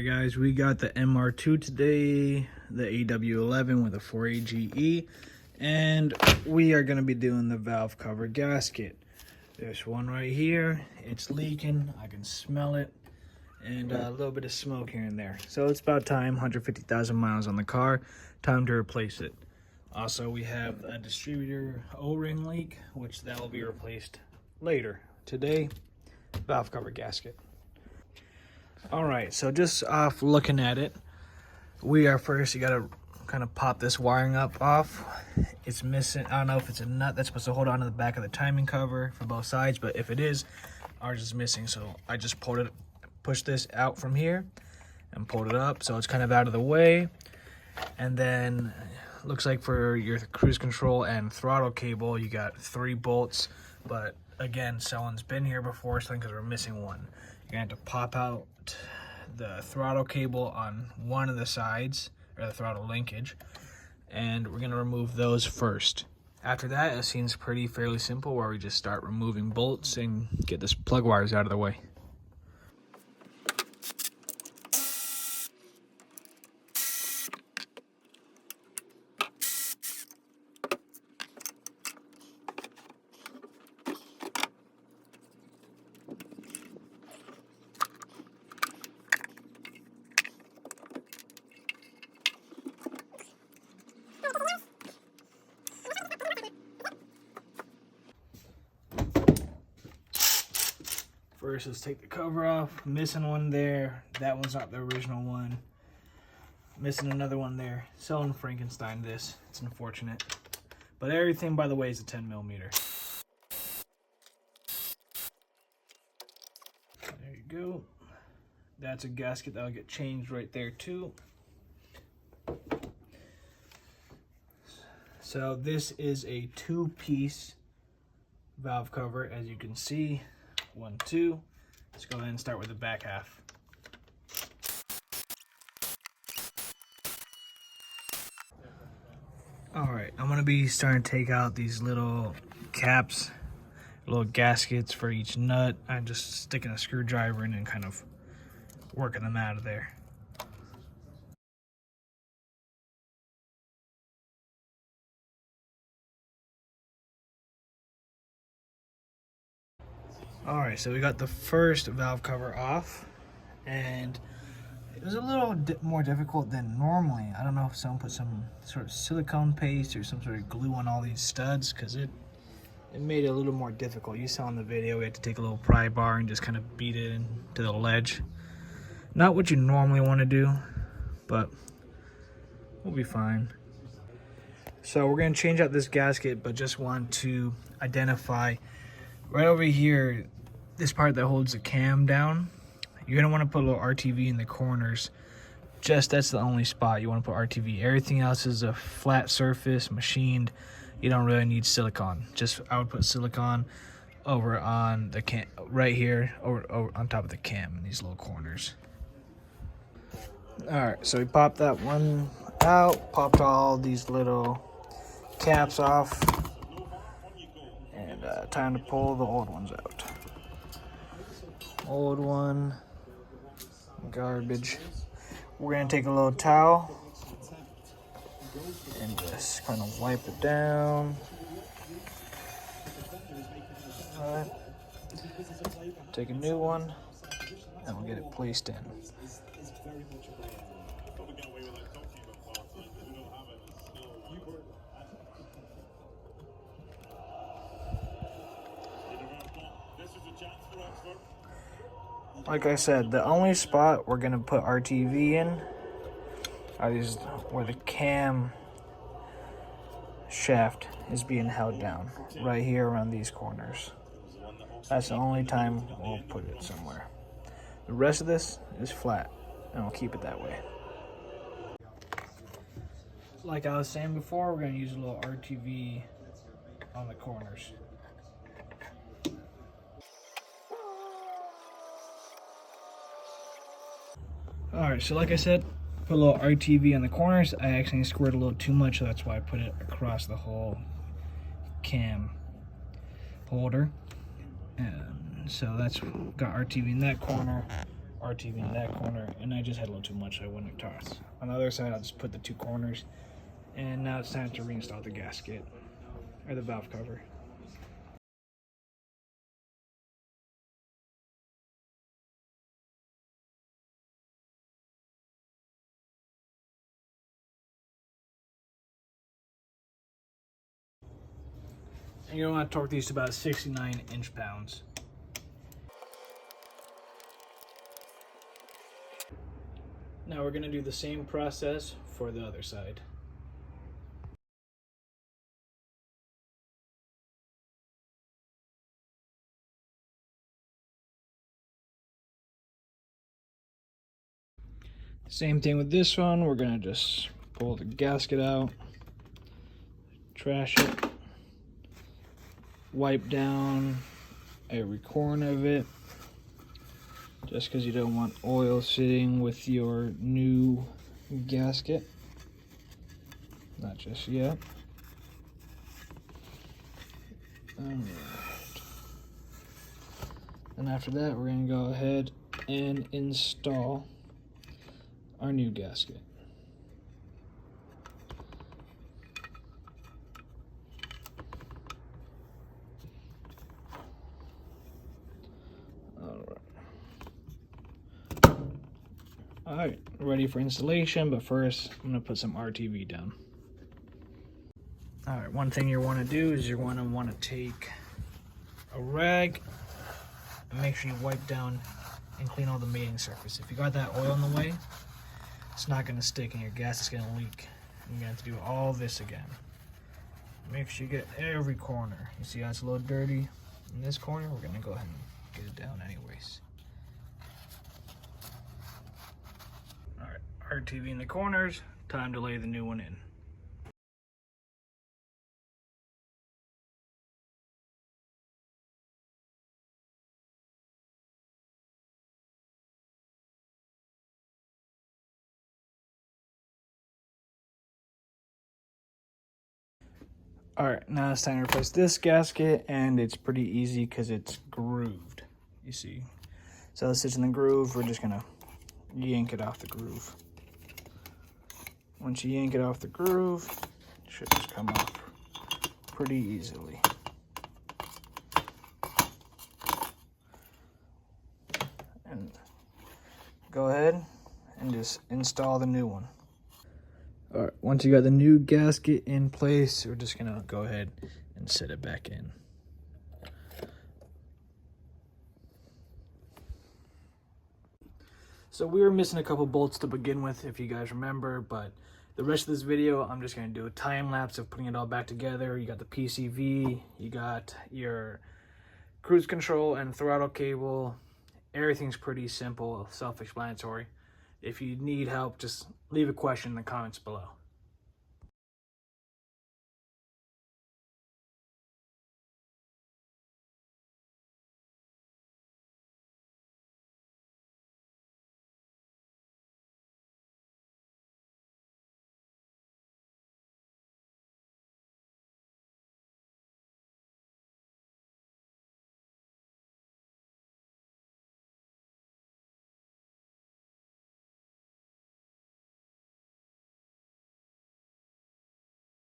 Alright guys, we got the MR2 today, the Aw11 with a 4AGE, and we are going to be doing the valve cover gasket. There's one right here, it's leaking, I can smell it, and a little bit of smoke here and there. So it's about time, 150,000 miles on the car, time to replace it. Also, we have a distributor O-ring leak, which that will be replaced later. Today, valve cover gasket. Alright, so just off looking at it, we are first, you gotta kind of pop this wiring up off. It's missing, I don't know if it's a nut that's supposed to hold on to the back of the timing cover for both sides, but if it is, ours is missing. So I just pushed this out from here and pulled it up, so it's kind of out of the way. And then looks like for your cruise control and throttle cable, you got 3 bolts, but again, someone's been here before, so because we're missing one. You're gonna have to pop out the throttle cable on one of the sides, or the throttle linkage, and we're gonna remove those first. After that, it seems fairly simple, where we just start removing bolts and get this plug wires out of the way. First, let's take the cover off. Missing one there. That one's not the original one. Missing another one there. Someone Frankenstein this. It's unfortunate. But everything, by the way, is a 10mm. There you go. That's a gasket that'll get changed right there too. So this is a 2-piece valve cover, as you can see. 1, 2. Let's go ahead and start with the back half. Alright, I'm going to be starting to take out these little caps, little gaskets for each nut. I'm just sticking a screwdriver in and kind of working them out of there. Alright, so we got the first valve cover off, and it was a little more difficult than normally. I don't know if someone put some sort of silicone paste or some sort of glue on all these studs, because it made it a little more difficult. You saw in the video, we had to take a little pry bar and just kind of beat it into the ledge. Not what you normally want to do, but we'll be fine. So we're going to change out this gasket, but just want to identify right over here, this part that holds the cam down. You're going to want to put a little RTV in the corners. That's the only spot you want to put RTV. Everything else is a flat surface, machined. You don't really need silicone. I would put silicone over on the cam, right here, over on top of the cam in these little corners. Alright, so we popped that one out, popped all these little caps off, and time to pull the old ones out. Old one, garbage. We're going to take a little towel and just kind of wipe it down. Alright, take a new one and we'll get it placed in. Like I said, the only spot we're gonna put RTV in is where the cam shaft is being held down, right here around these corners. That's the only time we'll put it somewhere. The rest of this is flat, and we'll keep it that way. Like I was saying before, we're gonna use a little RTV on the corners. Alright, so like I said, put a little RTV on the corners. I actually squirted a little too much, so that's why I put it across the whole cam holder. And so that's got RTV in that corner, RTV in that corner, and I just had a little too much, so I wouldn't toss. On the other side, I'll just put the 2 corners, and now it's time to reinstall the gasket, or the valve cover. And you're going to want to torque these to about 69 inch-pounds. Now we're going to do the same process for the other side. Same thing with this one. We're going to just pull the gasket out, trash it, wipe down every corner of it, just because you don't want oil sitting with your new gasket. Not just yet. Alright. And after that, we're going to go ahead and install our new gasket. Alright, ready for installation, but first I'm going to put some RTV down. Alright, one thing you want to do is you want to take a rag and make sure you wipe down and clean all the mating surface. If you got that oil in the way, it's not going to stick and your gas is going to leak. You're going to have to do all this again. Make sure you get every corner. You see how it's a little dirty in this corner? We're going to go ahead and get it down anyways. Alright, RTV in the corners. Time to lay the new one in. Alright, now it's time to replace this gasket, and it's pretty easy because it's grooved. You see. So this sits in the groove, we're just going to yank it off the groove. Once you yank it off the groove, it should just come off pretty easily. And go ahead and just install the new one. Alright, once you got the new gasket in place, we're just gonna go ahead and set it back in. So we were missing a couple bolts to begin with, if you guys remember, but the rest of this video, I'm just gonna do a time lapse of putting it all back together. You got the PCV, you got your cruise control and throttle cable. Everything's pretty simple, self-explanatory. If you need help, just leave a question in the comments below.